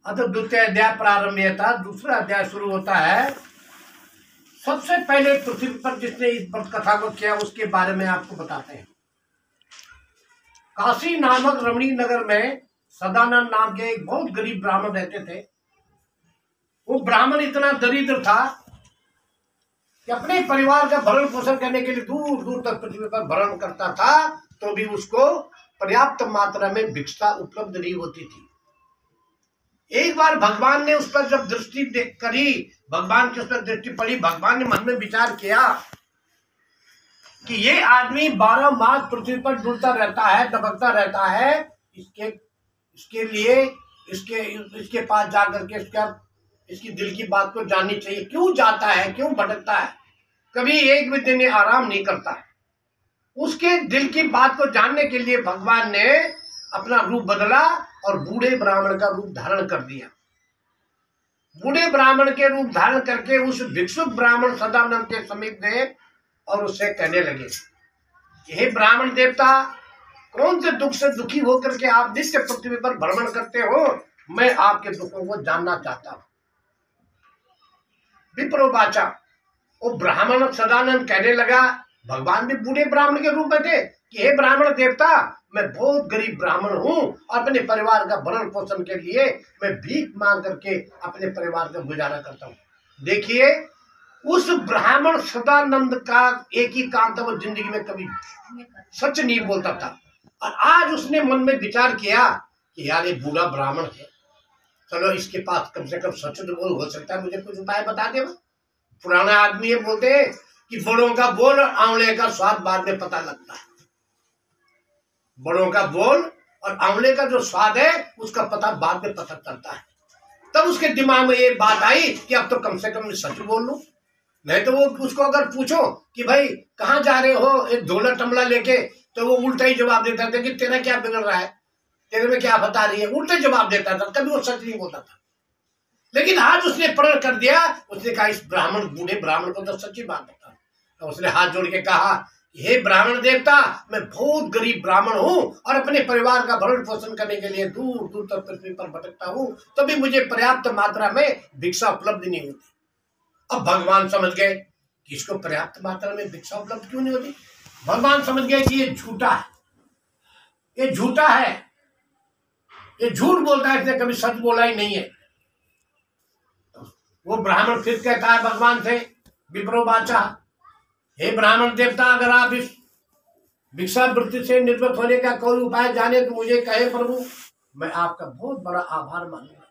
अतः द्वितीय अध्याय प्रारंभ दूसरा अध्याय शुरू होता है। सबसे पहले पृथ्वी पर जिसने इस व्रत कथा को किया उसके बारे में आपको बताते हैं। काशी नामक रमणीक नगर में सदानंद नाम के एक बहुत गरीब ब्राह्मण रहते थे। वो ब्राह्मण इतना दरिद्र था कि अपने परिवार का भरण पोषण करने के लिए दूर दूर तक पृथ्वी पर भ्रमण करता था, तो भी उसको पर्याप्त मात्रा में भिक्षा उपलब्ध नहीं होती थी। एक बार भगवान ने उस पर जब दृष्टि करी, भगवान की उस पर दृष्टि पड़ी, भगवान ने मन में विचार किया कि ये आदमी 12 मास पृथ्वी पर डुलता रहता है, दबकता रहता है, इसके लिए इसके पास जाकर के इसकी दिल की बात को जाननी चाहिए। क्यों जाता है, क्यों भटकता है, कभी एक भी दिन आराम नहीं करता है। उसके दिल की बात को जानने के लिए भगवान ने अपना रूप बदला और बूढ़े ब्राह्मण का रूप धारण कर दिया। बूढ़े ब्राह्मण के रूप धारण करके उस भिक्षुक ब्राह्मण सदानंद के समीप गए और उससे कहने लगे, हे ब्राह्मण देवता, कौन से दुख से दुखी होकर के आप नित्य पृथ्वी पर भ्रमण करते हो, मैं आपके दुखों को जानना चाहता हूं। विप्रोवाचा, वो ब्राह्मण सदानंद कहने लगा, भगवान भी बूढ़े ब्राह्मण के रूप में थे कि हे ब्राह्मण देवता, मैं बहुत गरीब ब्राह्मण हूँ, अपने परिवार का भरण पोषण के लिए मैं भीख मांग करके अपने परिवार का गुजारा करता हूँ। देखिए, उस ब्राह्मण सदानंद का एक ही काम था, वो जिंदगी में कभी सच नहीं बोलता था। और आज उसने मन में विचार किया कि यार ये बूढ़ा ब्राह्मण है, चलो इसके पास कम से कम सच तो बोल, हो सकता है मुझे कुछ उपाय बता दे। पुराना आदमी ये बोलते हैं कि बड़ों का बोल और आंवले का स्वाद बाद में पता लगता है। बड़ों का बोल और आंवले का जो स्वाद है उसका पता बाद में पता चलता है। तब उसके दिमाग में ये बात आई कि अब तो कम से कम सच बोल लूं, नहीं तो वो उसको अगर पूछो कि भाई कहाँ जा रहे हो एक झोला टमला लेके, तो वो उल्टा ही जवाब देता था कि तेरा क्या बिगड़ रहा है, तेरे में क्या बता रही है, उल्टे जवाब देता था, कभी वो सच नहीं बोलता था। लेकिन आज उसने प्रण कर दिया, उसने कहा इस बूढ़े ब्राह्मण को तो सच्ची बात बता। तो उसने हाथ जोड़ के कहा, हे ब्राह्मण देवता, मैं बहुत गरीब ब्राह्मण हूँ और अपने परिवार का भरण पोषण करने के लिए दूर दूर तक पृथ्वी पर भटकता हूँ, तभी मुझे पर्याप्त मात्रा में भिक्षा उपलब्ध नहीं होती। अब भगवान समझ गए कि इसको पर्याप्त मात्रा में भिक्षा उपलब्ध क्यों नहीं होती। भगवान समझ गए कि ये झूठा है, ये झूठा है, ये झूठ बोलता है, इसने कभी सच बोला ही नहीं है। वो ब्राह्मण फिर कहता है भगवान से, विप्रोवाचा, हे ब्राह्मण देवता, अगर आप इस भिक्षा वृत्ति से निर्वृत्त होने का कोई उपाय जाने तो मुझे कहे प्रभु, मैं आपका बहुत बड़ा आभार मानूंगा।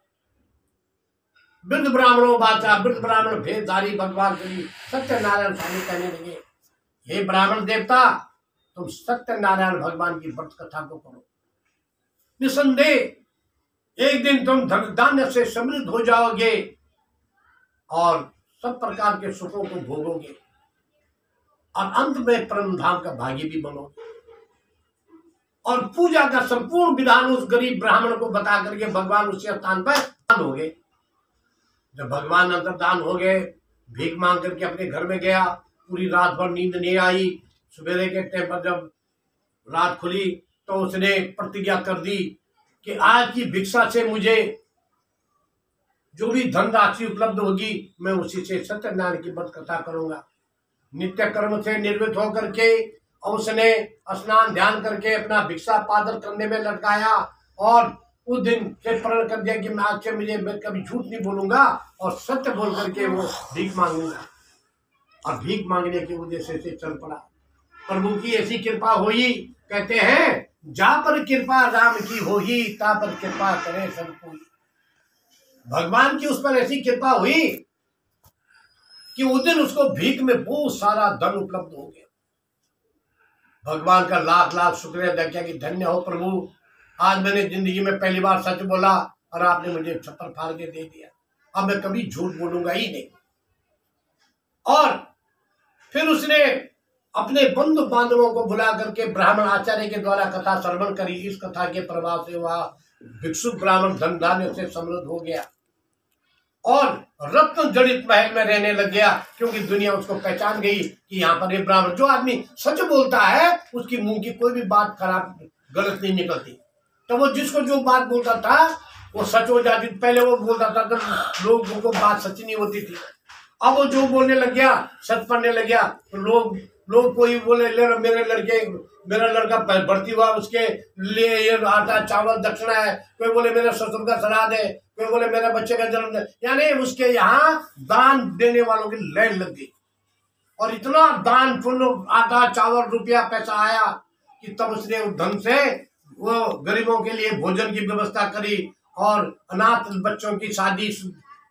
वृद्ध ब्राह्मणों वाचा, वृद्ध ब्राह्मण भेदधारी भगवान श्री सत्यनारायण स्वामी कहने लगे, हे ब्राह्मण देवता, तुम सत्यनारायण भगवान की व्रत कथा को करो, निसंदेह एक दिन तुम धन धान्य से समृद्ध हो जाओगे और सब प्रकार के सुखों को भोगोगे और अंत में परम धाम का भागी भी बनोगे। और पूजा का संपूर्ण विधान उस गरीब ब्राह्मण को बता करके भगवान उसी स्थान पर अंतर्धान हो गए। जब भगवान अंतर्धान हो गए, भीख मांग करके अपने घर में गया, पूरी रात भर नींद नहीं आई। सवेरे के टाइम पर जब रात खुली तो उसने प्रतिज्ञा कर दी कि आज की भिक्षा से मुझे जो भी धनराशि उपलब्ध होगी मैं उसी से सत्यनारायण की व्रत कथा करूंगा। नित्य कर्म से निर्वृत्त होकर के उसने स्नान ध्यान करके अपना भिक्षा पादर करने में लटकाया और उस दिन से प्रण कर दिया कि मैं आज से मैं कभी झूठ नहीं बोलूंगा और सत्य बोल करके वो भीख मांगूंगा। और भीख मांगने की वजह से चल पड़ा। प्रभु की ऐसी कृपा हुई, कहते हैं जा पर कृपा राम की होगी, ता पर कृपा करे सब कोई। भगवान की उस पर ऐसी कृपा हुई कि उस दिन उसको भीख में बहुत सारा धन उपलब्ध हो गया। भगवान का लाख लाख शुक्रिया अदा किया कि धन्य हो प्रभु, आज मैंने जिंदगी में पहली बार सच बोला और आपने मुझे छप्पर फाड़ के दे दिया, अब मैं कभी झूठ बोलूंगा ही नहीं। और फिर उसने अपने बंधु बांधवों को बुला करके ब्राह्मण आचार्य के द्वारा कथा श्रवण करी। इस कथा के प्रभाव से वह भिक्षुक ब्राह्मण धन धान्य से समृद्ध हो गया और रत्न जड़ित महल में रहने लग गया, क्योंकि दुनिया उसको पहचान गई कि यहाँ पर ये ब्राह्मण, जो आदमी सच बोलता है उसकी मुंह की कोई भी बात खराब गलत नहीं निकलती। तो वो जिसको जो बात बोलता था वो सच हो जाती। पहले वो बोलता था तो लोगों को बात सच नहीं होती थी। अब वो जो बोलने लग गया, सच पढ़ने लग गया, तो लोग कोई बोले मेरा लड़का भर्ती हुआ, उसके लिए ये आटा चावल दक्षिणा है, कोई बोले मेरे ससुर का श्राद्ध है, कोई बोले मेरे बच्चे का जन्म, यानी उसके यहाँ दान देने वालों की लाइन लग गई। और इतना दान पुण्य, आटा चावल रुपया पैसा आया कि तब उसने उस धन से वो गरीबों के लिए भोजन की व्यवस्था करी और अनाथ बच्चों की शादी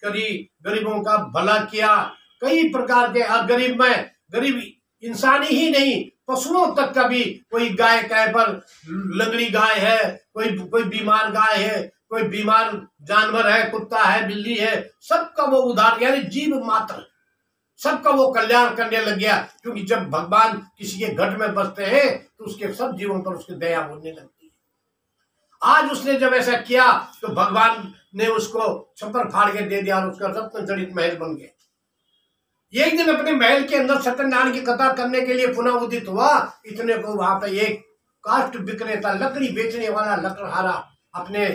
करी, गरीबों का भला किया। कई प्रकार के गरीब इंसानी ही नहीं, पशुओं तक का भी, कोई गाय पर लंगड़ी गाय है, कोई बीमार गाय है, कोई बीमार जानवर है, कुत्ता है, बिल्ली है, सबका वो उद्धार, यानी जीव मात्र सबका वो कल्याण करने लग गया। क्योंकि जब भगवान किसी के घट में बसते हैं तो उसके सब जीवों पर उसकी दया होने लगती है। आज उसने जब ऐसा किया तो भगवान ने उसको छप्पर फाड़ के दे दिया और उसका रत्न जड़ित महल बन गया। एक दिन अपने महल के अंदर सत्यनारायण की कथा करने के लिए पुनः उदित हुआ। इतने को वहां पे एक काष्ठ विक्रेता, लकड़ी बेचने वाला लकड़हारा अपने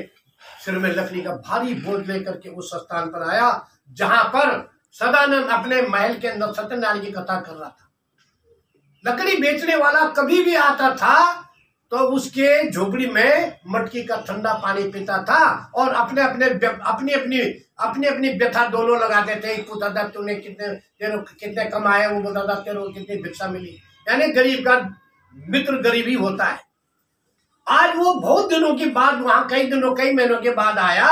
सिर में लकड़ी का भारी बोझ लेकर के उस स्थान पर आया जहां पर सदानंद अपने महल के अंदर सत्यनारायण की कथा कर रहा था। लकड़ी बेचने वाला कभी भी आता था तो उसके झोपड़ी में मटकी का ठंडा पानी पीता था और अपनी अपनी व्यथा दोनों लगाते थे। पूछता था तूने कितने कमाए, वो बोलता था तेरे को कितनी भिक्षा मिली। यानी गरीब का मित्र गरीब ही होता है। आज वो बहुत दिनों के बाद वहां कई महीनों के बाद आया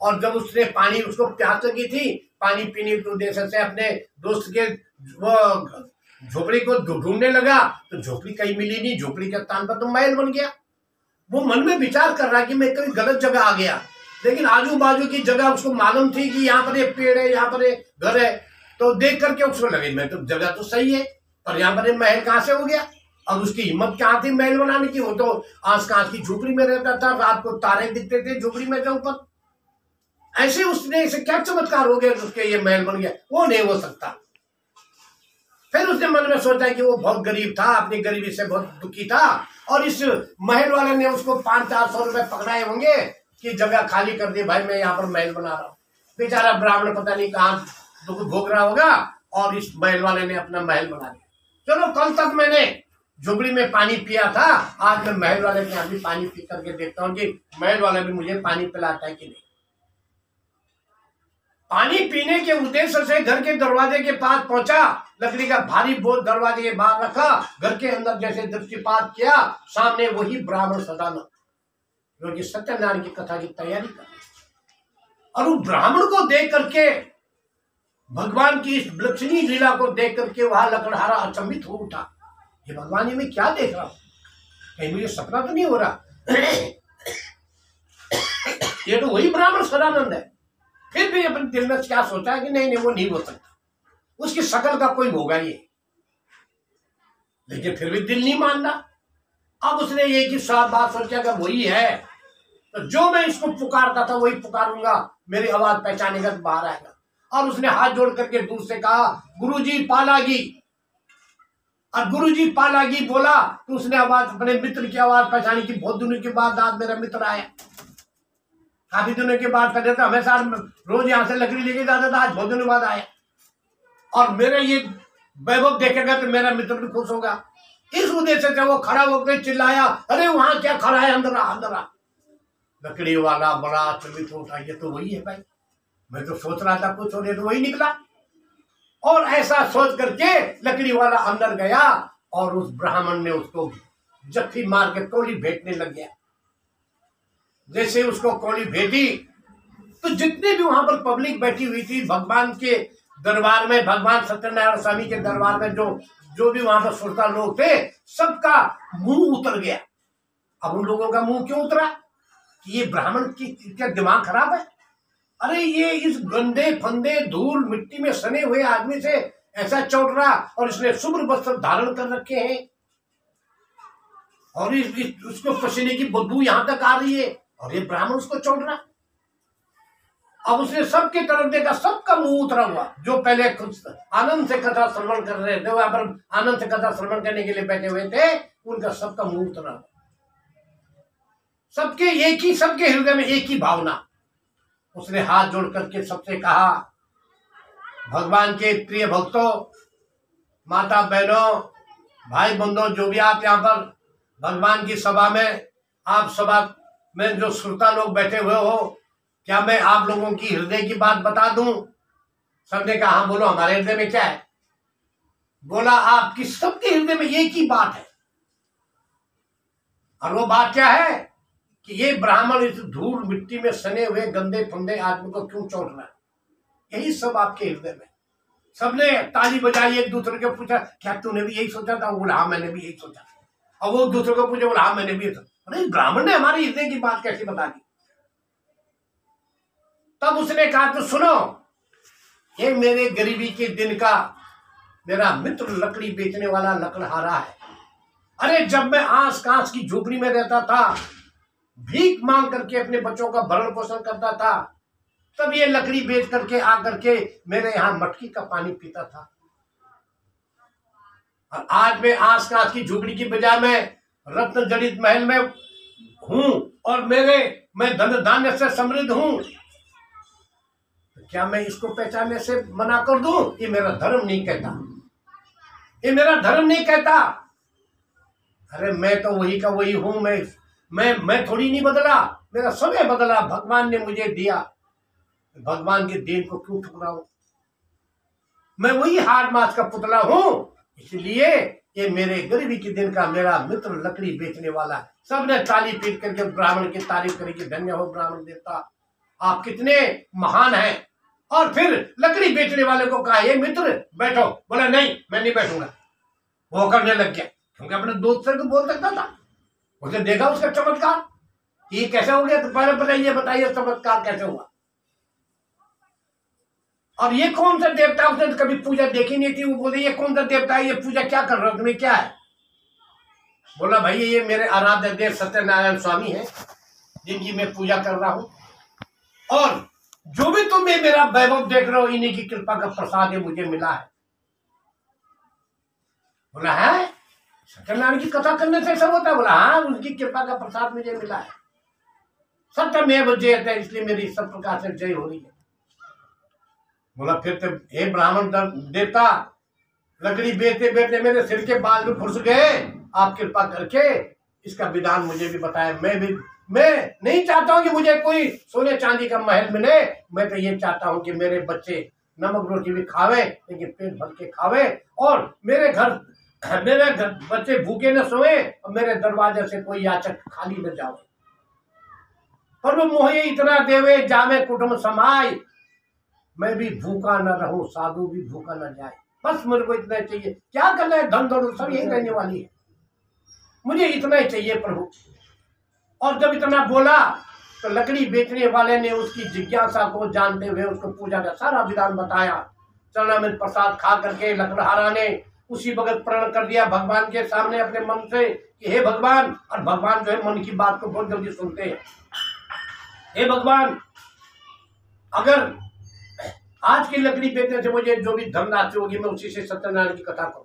और जब उसने पानी, उसको प्यास लगी थी, पानी पीने के उद्देश्य से अपने दोस्त के वो झोपड़ी को ढूंढने लगा तो झोपड़ी कहीं मिली नहीं। झोपड़ी के स्थान पर तो महल बन गया। वो मन में विचार कर रहा कि मैं कभी गलत जगह आ गया, लेकिन आजू बाजू की जगह उसको मालूम थी कि यहाँ पर एक पेड़ है, यहाँ पर एक घर है, तो देख करके उसको लगे मैं तो जगह तो सही है, पर यहाँ पर महल कहाँ से हो गया। अब उसकी हिम्मत क्या थी महल बनाने की। वो तो आस कांच की झोपड़ी में रहता था, रात को तारे दिखते थे झोपड़ी में के ऊपर। ऐसे उसने इसे क्या चमत्कार हो गया उसके ये महल बन गया। वो नहीं हो सकता। फिर उसने मन में सोचा कि वो बहुत गरीब था, अपनी गरीबी से बहुत दुखी था और इस महल वाले ने उसको 500-400 रुपए पकड़ाए होंगे कि जगह खाली कर दी, भाई मैं यहाँ पर महल बना रहा हूँ। बेचारा ब्राह्मण पता नहीं कहाँ दुख भोग रहा होगा और इस महल वाले ने अपना महल बना दिया। चलो कल तक मैंने झोपड़ी में पानी पिया था, आज मैं महल वाले के यहाँ भी पानी पी करके देखता हूँ कि महल वाला भी मुझे पानी पिलाता है कि नहीं। पानी पीने के उद्देश्य से घर के दरवाजे के पास पहुंचा, लकड़ी का भारी बोझ दरवाजे के बाहर रखा, घर के अंदर जैसे दृष्टिपात किया, सामने वही ब्राह्मण सदानंद जो कि सत्यनारायण की कथा की तैयारी कर रहे। और उस ब्राह्मण को देख करके, भगवान की इस विलक्षणी लीला को देख करके वहां लकड़हारा अचंभित हो उठा। ये भगवान, ये मैं क्या देख रहा हूं, कहीं मुझे सपना तो नहीं हो रहा। ये तो वही ब्राह्मण सदानंद है। फिर भी अपने दिल में क्या सोचा है कि नहीं वो नहीं हो सकता, उसकी शकल का कोई होगा ये। लेकिन फिर भी दिल नहीं मान रहा। अब उसने एक ही साफ बात सोचा अगर वही है तो जो मैं इसको पुकारता था वही पुकारूंगा, मेरी आवाज पहचानेगा तो बाहर आएगा। और उसने हाथ जोड़ करके दूर से कहा गुरुजी पालागी। और गुरुजी पालागी बोला तो उसने आवाज, अपने मित्र की आवाज पहचानी कि बहुत दिनों के बाद आज मेरा मित्र आया। काफी दिनों के बाद पहले तो हमेशा रोज यहाँ से लकड़ी लेके जाता था, आज बहुत दिनों बाद आया और मेरा ये वैभव देखेगा तो मेरा मित्र भी खुश होगा। इस उद्देश्य से वो खड़ा होकर चिल्लाया, अरे वहां क्या खड़ा है, अंदर आ। लकड़ी वाला बड़ा चलित उठा, ये तो वही है भाई, मैं तो सोच रहा था कुछ होने, तो वही निकला। और ऐसा सोच करके लकड़ी वाला अंदर गया और उस ब्राह्मण ने उसको जफ्फी मार के कौड़ी भेंटने लग गया। जैसे उसको कौड़ी भेटी तो जितने भी वहां पर पब्लिक बैठी हुई थी भगवान के दरबार में, भगवान सत्यनारायण स्वामी के दरबार में जो भी वहां पर श्रोता लोग थे, सबका मुंह उतर गया। अब उन लोगों का मुंह क्यों उतरा कि ये ब्राह्मण की क्या दिमाग खराब है, अरे ये इस गंदे फंदे धूल मिट्टी में सने हुए आदमी से ऐसा चौड़ रहा और इसने शुभ्र वस्त्र धारण कर रखे हैं और उसको पसीने की बदबू यहां तक आ रही है और ये ब्राह्मण उसको चौड़ रहा। अब उसने सबके तरफ देखा, सबका मुंह उतरा हुआ। जो पहले आनंद से कथा श्रवण कर रहे थे, वहां पर आनंद से कथा श्रवण करने के लिए बैठे हुए थे, उनका सबका मुंह उतरा हुआ। सबके हृदय में एक ही भावना, उसने हाथ जोड़ करके सबसे कहा, भगवान के प्रिय भक्तों, माता बहनों, भाई बंधुओं, जो भी आप यहाँ पर भगवान की सभा में, आप सभा में जो श्रोता लोग बैठे हुए हो, क्या मैं आप लोगों की हृदय की बात बता दूं? सबने कहा हाँ बोलो, हमारे हृदय में क्या है? बोला आपकी सबके हृदय में एक ही बात है, और वो बात क्या है कि ये ब्राह्मण इस धूल मिट्टी में सने हुए गंदे फंदे आदमी को क्यों चोट रहा है? यही सब आपके हृदय में। सबने ताली बजाई, एक दूसरे को पूछा क्या तूने भी यही सोचा था? बोला हाँ मैंने भी यही सोचा। और वो दूसरे को पूछे, बोला हाँ मैंने भी यही सोचा। अरे ब्राह्मण ने हमारे हृदय की बात कैसे बता दी? तब उसने कहा तो सुनो, ये मेरे गरीबी के दिन का मेरा मित्र लकड़ी बेचने वाला लकड़हारा है। अरे जब मैं आस कांस की झोपड़ी में रहता था, भीख मांग करके अपने बच्चों का भरण पोषण करता था, तब ये लकड़ी बेच करके आकर के मेरे यहाँ मटकी का पानी पीता था। और आज मैं आस कांस की झोपड़ी की बजाय मैं रत्न जड़ित महल में हूं और मैं धन धान्य से समृद्ध हूं। क्या मैं इसको पहचानने से मना कर दूं? ये मेरा धर्म नहीं कहता, ये मेरा धर्म नहीं कहता। अरे मैं तो वही का वही हूं, मैं थोड़ी नहीं बदला, मेरा समय बदला, भगवान ने मुझे दिया। भगवान के देन को क्यों ठुकराऊं? मैं वही हार मास का पुतला हूं, इसलिए ये मेरे गरीबी के दिन का मेरा मित्र लकड़ी बेचने वाला है। सबने ताली पीट करके ब्राह्मण की तारीफ करी कि धन्य हो ब्राह्मण देवता, आप कितने महान हैं। और फिर लकड़ी बेचने वाले को कहा, ये मित्र बैठो। बोला नहीं मैं नहीं बैठूंगा। वो करने लग गया, क्योंकि अपने दोस्त से तो बोल सकता था। उसने देखा उसका चमत्कार, ये कैसे हो गया? तो पहले बताइए चमत्कार कैसे हुआ? और ये कौन सा देवता? उसने तो कभी पूजा देखी नहीं थी। वो बोले ये कौन सा देवता है, ये पूजा क्या कर रहे हो तुम्हें, क्या है? बोला भाई ये मेरे आराध्य देव सत्यनारायण स्वामी हैं, जिनकी मैं पूजा कर रहा हूं, और जो भी तुम मेरा वैभव देख रहे हो, इन्हीं की कृपा का प्रसाद ये मुझे मिला है। बोला है सत्यनारायण की कथा करने से सब होता है? बोला हाँ, उनकी कृपा का प्रसाद मुझे मिला है। सत्यमेव जयते, इसलिए मेरी सब प्रकार से जय हो रही है। बोला फिर तो हे ब्राह्मण देवता, लकड़ी बेचते बेचते मेरे सिर के बाल भी फुस गए, आप कृपा करके इसका विधान मुझे भी बताए। मैं नहीं चाहता हूं कि मुझे कोई सोने चांदी का महल मिले, मैं तो ये चाहता हूं कि मेरे बच्चे नमक रोटी भी खावे, लेकिन पेट भर के खावे, और मेरे घर बच्चे भूखे न सोए, और मेरे दरवाजे से कोई याचक खाली न जावे। पर वो मोहे इतना देवे, जामे कुटुंब समाय, मैं भी भूखा न रहूं, साधु भी भूखा न जाए। बस मेरे को इतना चाहिए। क्या करना है, धन दौलत सब यही रहने वाली है, मुझे इतना ही चाहिए प्रभु। और जब इतना बोला तो लकड़ी बेचने वाले ने उसकी जिज्ञासा को जानते हुए उसको पूजा का सारा विधान बताया। चरणामृत प्रसाद खा करके लकड़हारा ने उसी वक्त प्रण कर दिया भगवान के सामने अपने मन से कि हे भगवान, और भगवान जो है मन की बात को बहुत जल्दी सुनते हैं। हे भगवान, अगर आज की लकड़ी बेचने से मुझे जो भी धनराशि होगी मैं उसी से सत्यनारायण की कथा करूंगा।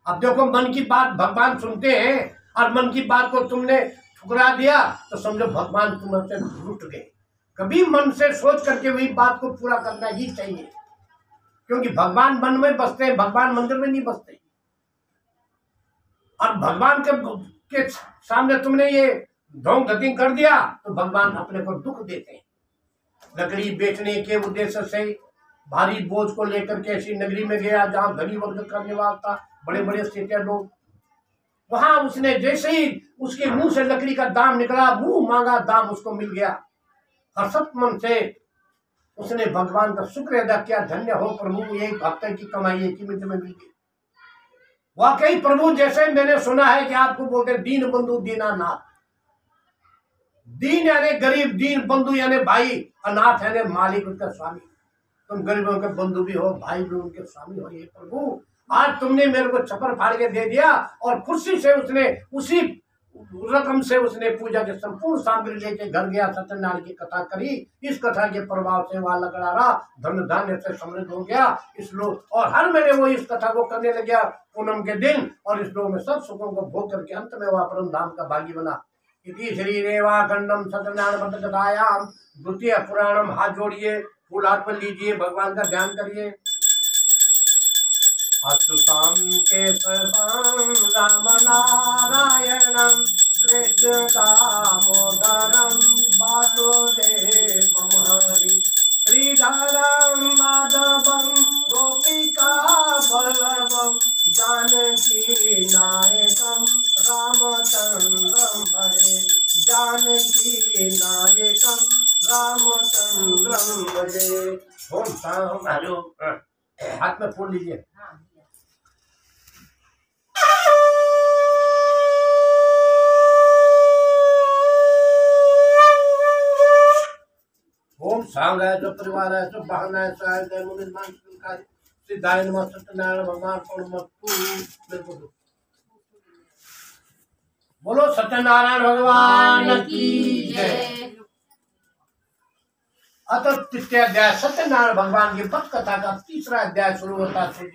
अब देखो मन की बात भगवान सुनते हैं, और मन की बात को तुमने ठुकरा दिया तो समझो भगवान तुमसे रूठ गए। कभी मन से सोच करके वही बात को पूरा करना ही चाहिए, क्योंकि भगवान मन में बसते हैं, भगवान मंदिर में नहीं बसते। और भगवान के सामने तुमने ये ढोंग गति कर दिया तो भगवान अपने को दुख देते हैं। लकड़ी बेचने के उद्देश्य से भारी बोझ को लेकर के ऐसी नगरी में गया जहां धनी वर्ग का निवास था, बड़े बड़े सेठिया लोग। वहां उसने जैसे ही उसके मुंह से लकड़ी का दाम निकला, मुंह मांगा दाम उसको मिल गया। हर्षित मन से उसने भगवान का शुक्र अदा किया, धन्य हो प्रभु, एक हफ्ते की कमाई एक ही मिनट में मिल गई। वाकई प्रभु, जैसे मैंने सुना है कि आपको बोलते दीन बंधु दीनानाथ। दीन यानी गरीब, दीन बंधु यानी भाई, अनाथ यानी मालिक उनका स्वामी। तुम गरीबों के बंधु भी हो, भाई भी उनके स्वामी हो। ये प्रभु, आज तुमने मेरे को छप्पर फाड़ के दे दिया, और खुशी से उसने उसी रकम से उसने पूजा के संपूर्ण सामग्री लेके घर गया, सत्यनारायण की कथा करी। इस कथा के प्रभाव से वहां लकड़हारा धन धान्य से समृद्ध हो गया। इस लोग और हर महीने वो इस कथा को करने लग गया पूनम के दिन, और इस लोग में सब सुखों को भोग करके अंत में वह परम धाम का भागी बना। इति श्री रेवाखंडम सत्यनारायण व्रत कथायाम द्वितीय पुराणम। हाथ जोड़िए, फूल हाथ पर लीजिए, भगवान का ध्यान करिए। अच्युतम केशवम राम नारायणम कृष्ण दामोदरम वासुदेवम हरि श्रीधरम माधवम गोपिका बल्लभम जानकी नायकम रामचंद्रम भजे। जानकी नायकम रामचंद्रम भजे। ओम शाम। हेलो, हाथ में फूल लीजिए। ओम सांगाय जो परिवार है सब बहनाय सहाय जय मुनिमान का सिद्धाय नमः सत्यनारायण भगवान को बोलो सत्यनारायण भगवान की जय। अतः तृतीय अध्याय सत्यनारायण भगवान की पद कथा का तीसरा अध्याय शुरू होता है।